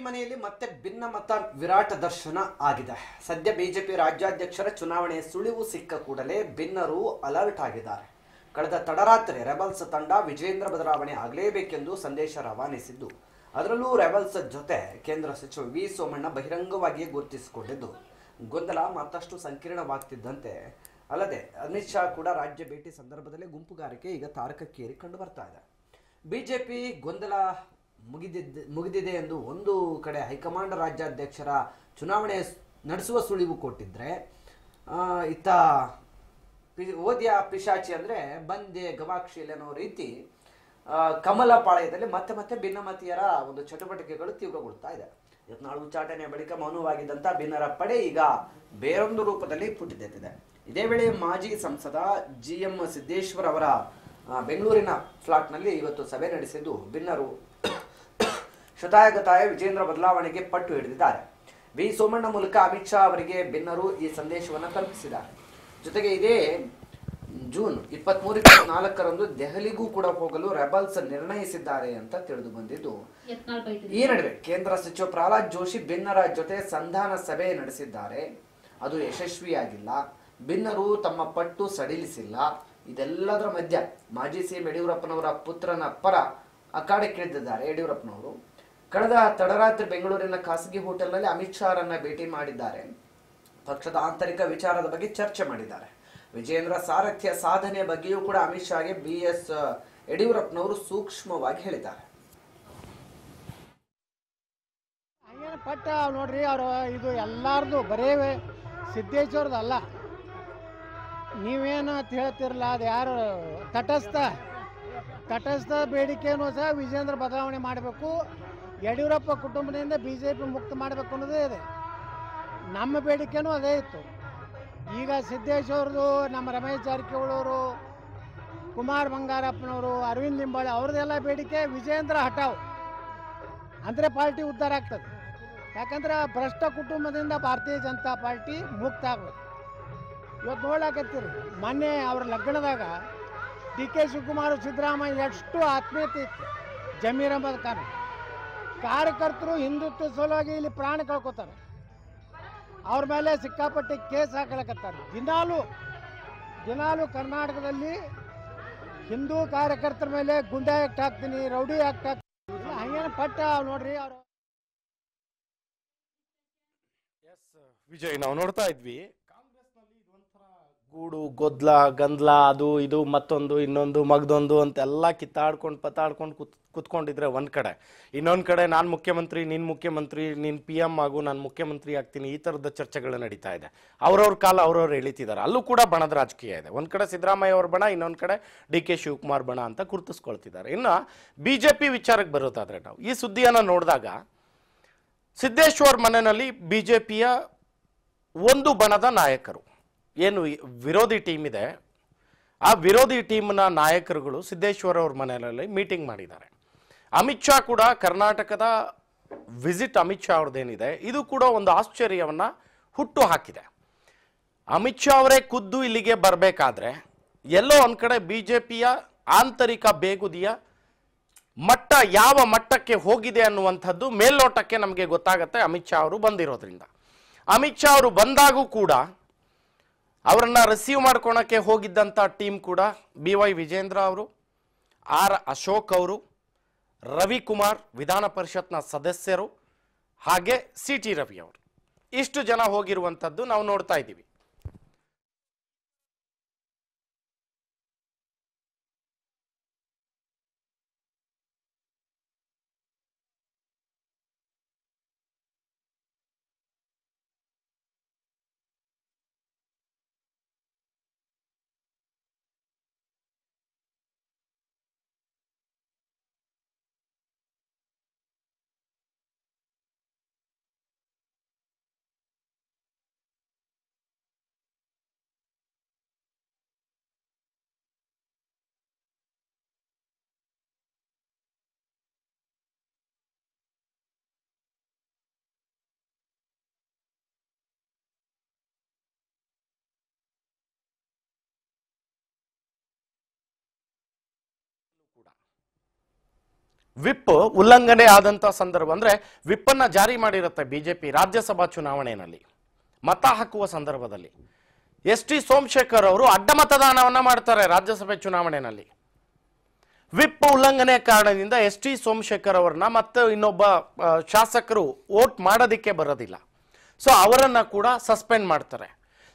ಮನೆಯಲ್ಲಿ ಮತ್ತೆ ಭಿನ್ನಮತ ವಿರಾಟ ದರ್ಶನ ಆಗಿದೆ. ಸದ್ಯ ಬಿಜೆಪಿ ರಾಜ್ಯಾಧ್ಯಕ್ಷರ ಚುನಾವಣೆಯ ಸುಳಿವು ಸಿಕ್ಕ ಕೂಡಲೇ ಭಿನ್ನರು ಅಲರ್ಟ್ ಆಗಿದ್ದಾರೆ. ಕಳೆದ ತಡರಾತ್ರಿ ರೆಬಲ್ಸ್ ತಂಡ ವಿಜೇಂದ್ರ ಬದಲಾವಣೆ ಆಗಲೇಬೇಕೆಂದು ಸಂದೇಶ ರವಾನಿಸಿದ್ದು, ಅದರಲ್ಲೂ ರೆಬಲ್ಸ್ ಜೊತೆ ಕೇಂದ್ರ ಸಚಿವ ವಿ ಸೋಮಣ್ಣ ಬಹಿರಂಗವಾಗಿಯೇ ಗುರುತಿಸಿಕೊಂಡಿದ್ದು ಗೊಂದಲ ಮತ್ತಷ್ಟು ಸಂಕೀರ್ಣವಾಗ್ತಿದ್ದಂತೆ ಅಲ್ಲದೆ ಅಮಿತ್ ಶಾ ಕೂಡ ರಾಜ್ಯ ಭೇಟಿ ಸಂದರ್ಭದಲ್ಲಿ ಗುಂಪುಗಾರಿಕೆ ಈಗ ತಾರಕಕ್ಕೇರಿ ಕಂಡು ಬರ್ತಾ ಇದೆ. ಬಿಜೆಪಿ ಗೊಂದಲ ಮುಗಿದಿದೆ ಎಂದು ಒಂದು ಕಡೆ ಹೈಕಮಾಂಡ್ ರಾಜ್ಯಾಧ್ಯಕ್ಷರ ಚುನಾವಣೆ ನಡೆಸುವ ಸುಳಿವು ಕೊಟ್ಟಿದ್ರೆ, ಇತ್ತ ಓದಿಯ ಪಿಶಾಚಿ ಅಂದರೆ ಬಂದೆ ಗವಾಕ್ಷಿಯಲ್ಲಿ ಅನ್ನೋ ರೀತಿ ಕಮಲ ಪಾಳ್ಯದಲ್ಲಿ ಮತ್ತೆ ಭಿನ್ನಮತೀಯರ ಒಂದು ಚಟುವಟಿಕೆಗಳು ತೀವ್ರಗೊಳ್ತಾ ಇದೆ. ಯತ್ನಾಳ್ ಉಚ್ಚಾಟನೆಯ ಬಳಿಕ ಮೌನವಾಗಿದ್ದಂಥ ಭಿನ್ನರ ಪಡೆ ಈಗ ಬೇರೊಂದು ರೂಪದಲ್ಲಿ ಪುಟಿದೆದ್ದಿದೆ. ಇದೇ ವೇಳೆ ಮಾಜಿ ಸಂಸದ GM ಸಿದ್ದೇಶ್ವರ್ ಅವರ ಬೆಂಗಳೂರಿನ ಫ್ಲಾಟ್ನಲ್ಲಿ ಇವತ್ತು ಸಭೆ ನಡೆಸಿದ್ದು ಭಿನ್ನರು ಶತಾಯಗತಾಯ ವಿಜೇಂದ್ರ ಬದಲಾವಣೆಗೆ ಪಟ್ಟು ಹಿಡಿದಿದ್ದಾರೆ. ವಿ ಸೋಮಣ್ಣ ಮೂಲಕ ಅಮಿತ್ ಶಾ ಅವರಿಗೆ ಭಿನ್ನರು ಈ ಸಂದೇಶವನ್ನು ತಲುಪಿಸಿದ್ದಾರೆ. ಜೊತೆಗೆ ಇದೇ ಜೂನ್ 23-24ರಂದು ದೆಹಲಿಗೂ ಕೂಡ ಹೋಗಲು ರೆಬಲ್ಸ್ ನಿರ್ಣಯಿಸಿದ್ದಾರೆ ಅಂತ ತಿಳಿದು ಬಂದಿದ್ದು, ಈ ನಡುವೆ ಕೇಂದ್ರ ಸಚಿವ ಪ್ರಹ್ಲಾದ್ ಜೋಶಿ ಭಿನ್ನರ ಜೊತೆ ಸಂಧಾನ ಸಭೆ ನಡೆಸಿದ್ದಾರೆ. ಅದು ಯಶಸ್ವಿಯಾಗಿಲ್ಲ. ಭಿನ್ನರು ತಮ್ಮ ಪಟ್ಟು ಸಡಿಲಿಸಿಲ್ಲ. ಇದೆಲ್ಲದರ ಮಧ್ಯ ಮಾಜಿ CM ಯಡಿಯೂರಪ್ಪನವರ ಪುತ್ರನ ಪರ ಅಖಾಡಕ್ಕಿಳಿದಿದ್ದಾರೆ ಯಡಿಯೂರಪ್ಪನವರು. ಕಳೆದ ತಡರಾತ್ರಿ ಬೆಂಗಳೂರಿನ ಖಾಸಗಿ ಹೋಟೆಲ್ನಲ್ಲಿ ಅಮಿತ್ ಶಾ ರನ್ನ ಭೇಟಿ ಮಾಡಿದ್ದಾರೆ. ಪಕ್ಷದ ಆಂತರಿಕ ವಿಚಾರದ ಬಗ್ಗೆ ಚರ್ಚೆ ಮಾಡಿದ್ದಾರೆ. ವಿಜೇಂದ್ರ ಸಾರಥ್ಯ ಸಾಧನೆಯ ಬಗ್ಗೆಯೂ ಕೂಡ ಅಮಿತ್ ಶಾಗೆ BS ಯಡಿಯೂರಪ್ಪನವರು ಸೂಕ್ಷ್ಮವಾಗಿ ಹೇಳಿದ್ದಾರೆ. ಪಟ್ಟ ನೋಡ್ರಿ, ಅವರು ಇದು ಎಲ್ಲಾರ್ದು ಬರೇ ಸಿದ್ದೇಶ್ವರದ್ದು ಅಲ್ಲ. ನೀವೇನು ಅಂತ ಹೇಳ್ತಿರಲ್ಲ, ಅದು ಯಾರು ತಟಸ್ಥ ಬೇಡಿಕೆಯನ್ನು ಸಹ ವಿಜೇಂದ್ರ ಬದಲಾವಣೆ ಮಾಡಬೇಕು, ಯಡಿಯೂರಪ್ಪ ಕುಟುಂಬದಿಂದ BJP ಮುಕ್ತ ಮಾಡಬೇಕು ಅನ್ನೋದೇ ಇದೆ. ನಮ್ಮ ಬೇಡಿಕೆನೂ ಅದೇ ಇತ್ತು. ಈಗ ಸಿದ್ದೇಶ್ವರದು, ನಮ್ಮ ರಮೇಶ್ ಜಾರಕಿಹೊಳಿ ಅವರು, ಕುಮಾರ್ ಬಂಗಾರಪ್ಪನವರು, ಅರವಿಂದ್ ಲಿಂಬಾಳೆ ಅವ್ರದ್ದೆಲ್ಲ ಬೇಡಿಕೆ ವಿಜೇಂದ್ರ ಹಟಾವ್ ಅಂದರೆ ಪಾರ್ಟಿ ಉದ್ಧಾರ ಆಗ್ತದೆ. ಯಾಕಂದ್ರೆ ಭ್ರಷ್ಟ ಕುಟುಂಬದಿಂದ ಭಾರತೀಯ ಜನತಾ ಪಾರ್ಟಿ ಮುಕ್ತ ಆಗಬೇಕು. ಇವತ್ತು ನೋಡ್ಲಾಕತ್ತೀರಿ, ಮೊನ್ನೆ ಅವ್ರ ಲಗ್ನದಾಗ DK ಶಿವಕುಮಾರ್ ಸಿದ್ದರಾಮಯ್ಯ ಎಷ್ಟು ಆತ್ಮೀಯತೆ ಇತ್ತು. ಜಮೀರ್ ಅಹಮದ್ ಖಾನ್ ಕಾರ್ಯಕರ್ತರು ಹಿಂದುತ್ವ ಸಲುವಾಗಿ ಇಲ್ಲಿ ಪ್ರಾಣ ಕಳ್ಕೊತಾರೆ. ಅವ್ರ ಮೇಲೆ ಸಿಕ್ಕಾಪಟ್ಟೆ ಕೇಸ್ ಹಾಕಲಕತ್ತಾರೆ. ದಿನಾಲು ಕರ್ನಾಟಕದಲ್ಲಿ ಹಿಂದೂ ಕಾರ್ಯಕರ್ತರ ಮೇಲೆ ಗುಂಡಾ ಆಕ್ಟ್ ಹಾಕ್ತೀನಿ, ರೌಡಿ ಆಕ್ಟ್ ಹಾಕ್ತೀನಿ, ಹಂಗೇನು ಪಟ್ಟ ನೋಡ್ರಿ ಅವರು. ವಿಜಯ್, ನಾವು ನೋಡ್ತಾ ಇದ್ವಿ ಕಾಂಗ್ರೆಸ್ನಲ್ಲಿ ಇದೊಂಥರ ಗೂಡು ಗೊದ್ಲ ಗಂದ್ಲ, ಅದು ಇದು ಮತ್ತೊಂದು ಇನ್ನೊಂದು ಮಗದೊಂದು ಅಂತೆಲ್ಲ ಪತಾಡ್ಕೊಂಡು ಕುತ್ಕೊಂಡಿದ್ರೆ ಒಂದ್ ಕಡೆ, ಇನ್ನೊಂದು ಕಡೆ ನಾನು ಮುಖ್ಯಮಂತ್ರಿ, ನೀನು ಮುಖ್ಯಮಂತ್ರಿ, ನೀನು PM ಆಗು, ನಾನು ಮುಖ್ಯಮಂತ್ರಿ ಆಗ್ತೀನಿ, ಈ ಥರದ ಚರ್ಚೆಗಳು ನಡೀತಾ ಇದೆ. ಅವ್ರವ್ರ ಕಾಲ ಅವ್ರವ್ರು ಎಳಿತಿದ್ದಾರೆ. ಅಲ್ಲೂ ಕೂಡ ಬಣದ ರಾಜಕೀಯ ಇದೆ. ಒಂದು ಕಡೆ ಸಿದ್ದರಾಮಯ್ಯ ಅವ್ರ ಬಣ, ಇನ್ನೊಂದು ಕಡೆ DK ಶಿವಕುಮಾರ್ ಬಣ ಅಂತ ಗುರುತಿಸ್ಕೊಳ್ತಿದ್ದಾರೆ. ಇನ್ನು BJP ವಿಚಾರಕ್ಕೆ ಬರೋದಾದ್ರೆ, ನಾವು ಈ ಸುದ್ದಿಯನ್ನು ನೋಡಿದಾಗ ಸಿದ್ದೇಶ್ವರ್ ಮನೆಯಲ್ಲಿ BJPಯ ಒಂದು ಬಣದ ನಾಯಕರು, ಏನು ವಿರೋಧಿ ಟೀಮ್ ಇದೆ, ಆ ವಿರೋಧಿ ಟೀಮ್ನ ನಾಯಕರುಗಳು ಸಿದ್ದೇಶ್ವರ್ ಅವ್ರ ಮನೆಯಲ್ಲಿ ಮೀಟಿಂಗ್ ಮಾಡಿದ್ದಾರೆ. ಅಮಿತ್ ಶಾ ಕೂಡ ಕರ್ನಾಟಕದ ವಿಸಿಟ್ ಅಮಿತ್ ಶಾ ಅವ್ರದ್ದೇನಿದೆ, ಇದು ಕೂಡ ಒಂದು ಆಶ್ಚರ್ಯವನ್ನ ಹುಟ್ಟು ಹಾಕಿದೆ. ಅಮಿತ್ ಶಾ ಅವರೇ ಖುದ್ದು ಇಲ್ಲಿಗೆ ಬರಬೇಕಾದ್ರೆ ಎಲ್ಲೋ ಒಂದ್ ಕಡೆ BJPಯ ಆಂತರಿಕ ಬೇಗುದಿಯ ಮಟ್ಟ ಯಾವ ಮಟ್ಟಕ್ಕೆ ಹೋಗಿದೆ ಅನ್ನುವಂಥದ್ದು ಮೇಲ್ನೋಟಕ್ಕೆ ನಮಗೆ ಗೊತ್ತಾಗುತ್ತೆ ಅಮಿತ್ ಶಾ ಅವರು ಬಂದಿರೋದ್ರಿಂದ. ಅಮಿತ್ ಶಾ ಅವರು ಬಂದಾಗೂ ಕೂಡ ಅವರನ್ನ ರಿಸೀವ್ ಮಾಡ್ಕೊಳಕ್ಕೆ ಹೋಗಿದ್ದಂಥ ಟೀಮ್ ಕೂಡ BY ವಿಜೇಂದ್ರ ಅವರು, R ಅಶೋಕ್ ಅವರು, ರವಿಕುಮಾರ್ ವಿಧಾನ ಪರಿಷತ್ನ ಸದಸ್ಯರು, ಹಾಗೆ CT ರವಿ ಅವರು, ಇಷ್ಟು ಜನ ಹೋಗಿರುವಂಥದ್ದು ನಾವು ನೋಡ್ತಾ ಇದ್ದೀವಿ. ವಿಪ್ ಉಲ್ಲಂಘನೆ ಆದಂತ ಸಂದರ್ಭ ಅಂದ್ರೆ ವಿಪ್ ಅನ್ನ ಜಾರಿ ಮಾಡಿರುತ್ತೆ ಬಿಜೆಪಿ ರಾಜ್ಯಸಭಾ ಚುನಾವಣೆಯಲ್ಲಿ ಮತ ಹಾಕುವ ಸಂದರ್ಭದಲ್ಲಿ ಎಸ್.ಟಿ. ಸೋಮಶೇಖರ್ ಅವರು ಅಡ್ಡ ಮತದಾನವನ್ನ ಮಾಡ್ತಾರೆ ರಾಜ್ಯಸಭೆ ಚುನಾವಣೆಯಲ್ಲಿ. ವಿಪ್ ಉಲ್ಲಂಘನೆ ಕಾರಣದಿಂದ ಎಸ್.ಟಿ. ಸೋಮಶೇಖರ್ ಅವರನ್ನ ಮತ್ತೆ ಇನ್ನೊಬ್ಬ ಶಾಸಕರು ವೋಟ್ ಮಾಡೋದಿಕ್ಕೆ ಬರೋದಿಲ್ಲ. ಸೊ ಅವರನ್ನ ಕೂಡ ಸಸ್ಪೆಂಡ್ ಮಾಡ್ತಾರೆ.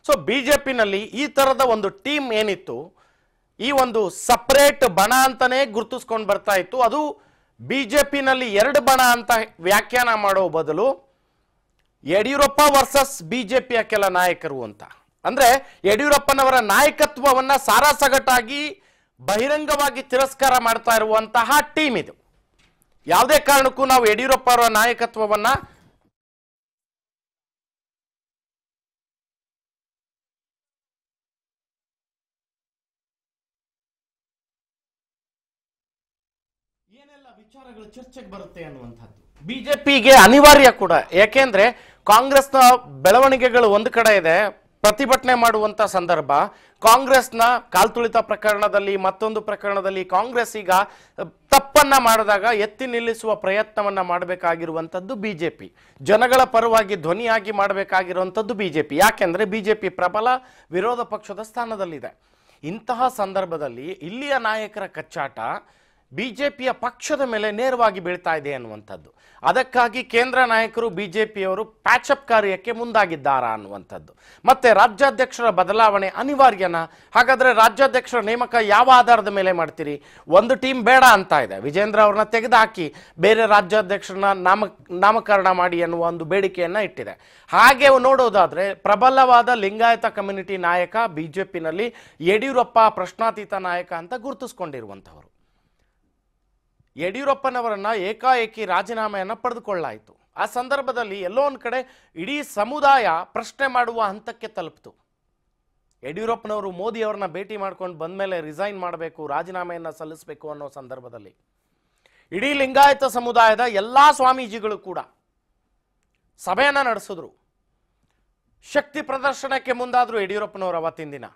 ಸೊ ಬಿಜೆಪಿನಲ್ಲಿ ಈ ತರದ ಒಂದು ಟೀಮ್ ಏನಿತ್ತು, ಈ ಒಂದು ಸಪರೇಟ್ ಬಣ ಅಂತಾನೆ ಗುರುತಿಸ್ಕೊಂಡು ಬರ್ತಾ ಇತ್ತು. ಅದು ಬಿಜೆಪಿನಲ್ಲಿ ಎರಡು ಬಣ ಅಂತ ವ್ಯಾಖ್ಯಾನ ಮಾಡೋ ಬದಲು ಯಡಿಯೂರಪ್ಪ ವರ್ಸಸ್ ಬಿಜೆಪಿಯ ಕೆಲ ನಾಯಕರು ಅಂತ, ಅಂದ್ರೆ ಯಡಿಯೂರಪ್ಪನವರ ನಾಯಕತ್ವವನ್ನ ಸಾರಾಸಗಟಾಗಿ ಬಹಿರಂಗವಾಗಿ ತಿರಸ್ಕಾರ ಮಾಡ್ತಾ ಇರುವಂತಹ ಟೀಮ್ ಇದು. ಯಾವುದೇ ಕಾರಣಕ್ಕೂ ನಾವು ಯಡಿಯೂರಪ್ಪ ಅವರ ನಾಯಕತ್ವವನ್ನ ಏನೆಲ್ಲ ವಿಚಾರಗಳು ಚರ್ಚೆಗೆ ಬರುತ್ತೆ ಅನ್ನುವಂಥದ್ದು ಬಿಜೆಪಿಗೆ ಅನಿವಾರ್ಯ ಕೂಡ. ಯಾಕೆಂದ್ರೆ ಕಾಂಗ್ರೆಸ್ನ ಬೆಳವಣಿಗೆಗಳು ಒಂದು ಕಡೆ ಇದೆ, ಪ್ರತಿಭಟನೆ ಮಾಡುವಂತ ಸಂದರ್ಭ, ಕಾಂಗ್ರೆಸ್ನ ಕಾಲ್ತುಳಿತ ಪ್ರಕರಣದಲ್ಲಿ ಮತ್ತೊಂದು ಪ್ರಕರಣದಲ್ಲಿ ಕಾಂಗ್ರೆಸ್ ಈಗ ತಪ್ಪನ್ನ ಮಾಡಿದಾಗ ಎತ್ತಿ ನಿಲ್ಲಿಸುವ ಪ್ರಯತ್ನವನ್ನ ಮಾಡಬೇಕಾಗಿರುವಂಥದ್ದು ಬಿಜೆಪಿ, ಜನಗಳ ಪರವಾಗಿ ಧ್ವನಿಯಾಗಿ ಮಾಡಬೇಕಾಗಿರುವಂಥದ್ದು ಬಿಜೆಪಿ. ಯಾಕೆಂದ್ರೆ ಬಿಜೆಪಿ ಪ್ರಬಲ ವಿರೋಧ ಪಕ್ಷದ ಸ್ಥಾನದಲ್ಲಿದೆ. ಇಂತಹ ಸಂದರ್ಭದಲ್ಲಿ ಇಲ್ಲಿಯ ನಾಯಕರ ಕಚ್ಚಾಟ ಬಿಜೆಪಿಯ ಪಕ್ಷದ ಮೇಲೆ ನೇರವಾಗಿ ಬೀಳ್ತಾ ಇದೆ ಅನ್ನುವಂಥದ್ದು. ಅದಕ್ಕಾಗಿ ಕೇಂದ್ರ ನಾಯಕರು ಬಿಜೆಪಿಯವರು ಪ್ಯಾಚಪ್ ಕಾರ್ಯಕ್ಕೆ ಮುಂದಾಗಿದ್ದಾರಾ ಅನ್ನುವಂಥದ್ದು. ಮತ್ತೆ ರಾಜ್ಯಾಧ್ಯಕ್ಷರ ಬದಲಾವಣೆ ಅನಿವಾರ್ಯನಾ? ಹಾಗಾದ್ರೆ ರಾಜ್ಯಾಧ್ಯಕ್ಷರ ನೇಮಕ ಯಾವ ಆಧಾರದ ಮೇಲೆ ಮಾಡ್ತೀರಿ? ಒಂದು ಟೀಮ್ ಬೇಡ ಅಂತ ಇದೆ, ವಿಜೇಂದ್ರ ಅವ್ರನ್ನ ತೆಗೆದುಹಾಕಿ ಬೇರೆ ರಾಜ್ಯಾಧ್ಯಕ್ಷರನ್ನ ನಾಮಕರಣ ಮಾಡಿ ಅನ್ನುವ ಒಂದು ಬೇಡಿಕೆಯನ್ನ ಇಟ್ಟಿದೆ. ಹಾಗೆ ನೋಡೋದಾದ್ರೆ ಪ್ರಬಲವಾದ ಲಿಂಗಾಯತ ಕಮ್ಯುನಿಟಿ ನಾಯಕ ಬಿಜೆಪಿನಲ್ಲಿ ಯಡಿಯೂರಪ್ಪ ಪ್ರಶ್ನಾತೀತ ನಾಯಕ ಅಂತ ಗುರುತಿಸ್ಕೊಂಡಿರುವಂತವರು. ಯಡಿಯೂರಪ್ಪನವರನ್ನ ಏಕಾಏಕಿ ರಾಜೀನಾಮೆಯನ್ನ ಪಡೆದುಕೊಳ್ಳಾಯಿತು. ಆ ಸಂದರ್ಭದಲ್ಲಿ ಎಲ್ಲೋ ಒಂದು ಕಡೆ ಇಡೀ ಸಮುದಾಯ ಪ್ರಶ್ನೆ ಮಾಡುವ ಹಂತಕ್ಕೆ ತಲುಪಿತು. ಯಡಿಯೂರಪ್ಪನವರು ಮೋದಿ ಅವರನ್ನ ಭೇಟಿ ಮಾಡ್ಕೊಂಡು ಬಂದ್ಮೇಲೆ ರಿಸೈನ್ ಮಾಡಬೇಕು, ರಾಜೀನಾಮೆಯನ್ನ ಸಲ್ಲಿಸಬೇಕು ಅನ್ನೋ ಸಂದರ್ಭದಲ್ಲಿ ಇಡೀ ಲಿಂಗಾಯತ ಸಮುದಾಯದ ಎಲ್ಲಾ ಸ್ವಾಮೀಜಿಗಳು ಕೂಡ ಸಭೆಯನ್ನ ನಡೆಸಿದ್ರು. ಶಕ್ತಿ ಪ್ರದರ್ಶನಕ್ಕೆ ಮುಂದಾದ್ರು ಯಡಿಯೂರಪ್ಪನವರು. ಅವತ್ತಿನ ದಿನ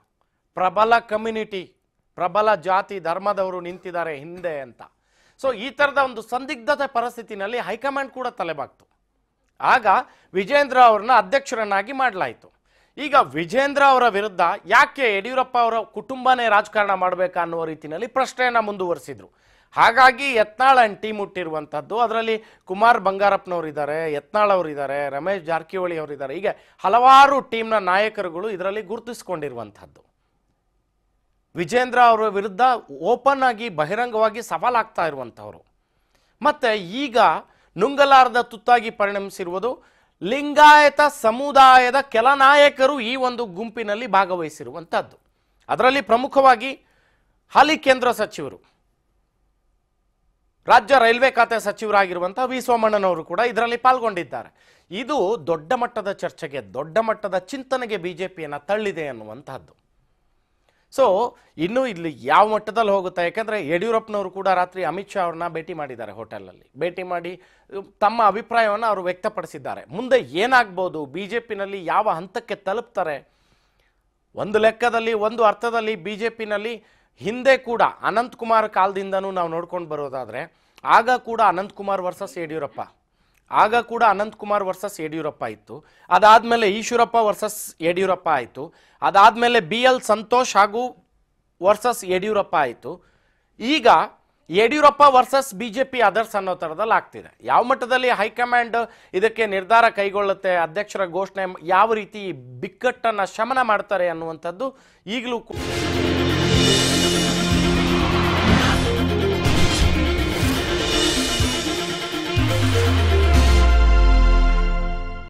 ಪ್ರಬಲ ಕಮ್ಯುನಿಟಿ, ಪ್ರಬಲ ಜಾತಿ ಧರ್ಮದವರು ನಿಂತಿದ್ದಾರೆ ಹಿಂದೆ ಅಂತ. ಸೊ ಈ ತರದ ಒಂದು ಸಂದಿಗ್ಧತೆ ಪರಿಸ್ಥಿತಿನಲ್ಲಿ ಹೈಕಮಾಂಡ್ ಕೂಡ ತಲೆಬಾಗ್ತು. ಆಗ ವಿಜೇಂದ್ರ ಅವರನ್ನ ಅಧ್ಯಕ್ಷರನ್ನಾಗಿ ಮಾಡಲಾಯಿತು. ಈಗ ವಿಜೇಂದ್ರ ಅವರ ವಿರುದ್ಧ ಯಾಕೆ ಯಡಿಯೂರಪ್ಪ ಅವರ ಕುಟುಂಬನೇ ರಾಜಕಾರಣ ಮಾಡಬೇಕಾ ಅನ್ನುವ ರೀತಿಯಲ್ಲಿ ಪ್ರಶ್ನೆಯನ್ನ ಮುಂದುವರಿಸಿದ್ರು. ಹಾಗಾಗಿ ಯತ್ನಾಳ್ ಅಂಡ್ ಟೀಮ್ ಹುಟ್ಟಿರುವಂಥದ್ದು. ಅದರಲ್ಲಿ ಕುಮಾರ್ ಬಂಗಾರಪ್ಪನವರು ಇದ್ದಾರೆ, ಯತ್ನಾಳ್ ಅವರು ಇದ್ದಾರೆ, ರಮೇಶ್ ಜಾರಕಿಹೊಳಿ ಅವರು ಇದ್ದಾರೆ. ಹೀಗೆ ಹಲವಾರು ಟೀಮ್ನ ನಾಯಕರುಗಳು ಇದರಲ್ಲಿ ಗುರುತಿಸಿಕೊಂಡಿರುವಂಥದ್ದು. ವಿಜೇಂದ್ರ ಅವರ ವಿರುದ್ಧ ಓಪನ್ ಆಗಿ ಬಹಿರಂಗವಾಗಿ ಸವಾಲಾಗ್ತಾ ಇರುವಂಥವ್ರು. ಮತ್ತೆ ಈಗ ನುಂಗಲಾರದ ತುತ್ತಾಗಿ ಪರಿಣಮಿಸಿರುವುದು ಲಿಂಗಾಯತ ಸಮುದಾಯದ ಕೆಲ ನಾಯಕರು ಈ ಒಂದು ಗುಂಪಿನಲ್ಲಿ ಭಾಗವಹಿಸಿರುವಂಥದ್ದು. ಅದರಲ್ಲಿ ಪ್ರಮುಖವಾಗಿ ಹಾಲಿ ಕೇಂದ್ರ ಸಚಿವರು, ರಾಜ್ಯ ರೈಲ್ವೆ ಖಾತೆ ಸಚಿವರಾಗಿರುವಂತಹ ವಿ ಸೋಮಣ್ಣನವರು ಕೂಡ ಇದರಲ್ಲಿ ಪಾಲ್ಗೊಂಡಿದ್ದಾರೆ. ಇದು ದೊಡ್ಡ ಮಟ್ಟದ ಚರ್ಚೆಗೆ, ದೊಡ್ಡ ಮಟ್ಟದ ಚಿಂತನೆಗೆ ಬಿಜೆಪಿಯನ್ನು ತಳ್ಳಿದೆ ಅನ್ನುವಂತಹದ್ದು. ಸೊ ಇನ್ನು ಇಲ್ಲಿ ಯಾವ ಮಟ್ಟದಲ್ಲಿ ಹೋಗುತ್ತೆ? ಯಾಕಂದ್ರೆ ಯಡಿಯೂರಪ್ಪನವರು ಕೂಡ ರಾತ್ರಿ ಅಮಿತ್ ಶಾ ಅವ್ರನ್ನ ಭೇಟಿ ಮಾಡಿದ್ದಾರೆ, ಹೋಟೆಲ್ನಲ್ಲಿ ಭೇಟಿ ಮಾಡಿ ತಮ್ಮ ಅಭಿಪ್ರಾಯವನ್ನು ಅವರು ವ್ಯಕ್ತಪಡಿಸಿದ್ದಾರೆ. ಮುಂದೆ ಏನಾಗ್ಬೋದು, ಬಿಜೆಪಿನಲ್ಲಿ ಯಾವ ಹಂತಕ್ಕೆ ತಲುಪ್ತಾರೆ? ಒಂದು ಲೆಕ್ಕದಲ್ಲಿ, ಒಂದು ಅರ್ಥದಲ್ಲಿ ಬಿಜೆಪಿನಲ್ಲಿ ಹಿಂದೆ ಕೂಡ ಅನಂತಕುಮಾರ್ ಕಾಲದಿಂದನೂ ನಾವು ನೋಡ್ಕೊಂಡು ಬರೋದಾದ್ರೆ ಆಗ ಕೂಡ ಅನಂತಕುಮಾರ್ ವರ್ಸಸ್ ಯಡಿಯೂರಪ್ಪ, ಆಗ ಕೂಡ ಅನಂತಕುಮಾರ್ ವರ್ಸಸ್ ಯಡಿಯೂರಪ್ಪ ಇತ್ತು. ಅದಾದ್ಮೇಲೆ ಈಶ್ವರಪ್ಪ ವರ್ಸಸ್ ಯಡಿಯೂರಪ್ಪ ಆಯಿತು. ಅದಾದ್ಮೇಲೆ BL ಸಂತೋಷ್ ಹಾಗೂ ವರ್ಸಸ್ ಯಡಿಯೂರಪ್ಪ ಆಯಿತು. ಈಗ ಯಡಿಯೂರಪ್ಪ ವರ್ಸಸ್ ಬಿಜೆಪಿ ಅದರ್ಸ್ ಅನ್ನೋ ಥರದಲ್ಲಿ ಆಗ್ತಿದೆ. ಯಾವ ಮಟ್ಟದಲ್ಲಿ ಹೈಕಮಾಂಡ್ ಇದಕ್ಕೆ ನಿರ್ಧಾರ ಕೈಗೊಳ್ಳುತ್ತೆ, ಅಧ್ಯಕ್ಷರ ಘೋಷಣೆ ಯಾವ ರೀತಿ ಬಿಕ್ಕಟ್ಟನ್ನು ಶಮನ ಮಾಡ್ತಾರೆ ಅನ್ನುವಂಥದ್ದು ಈಗಲೂ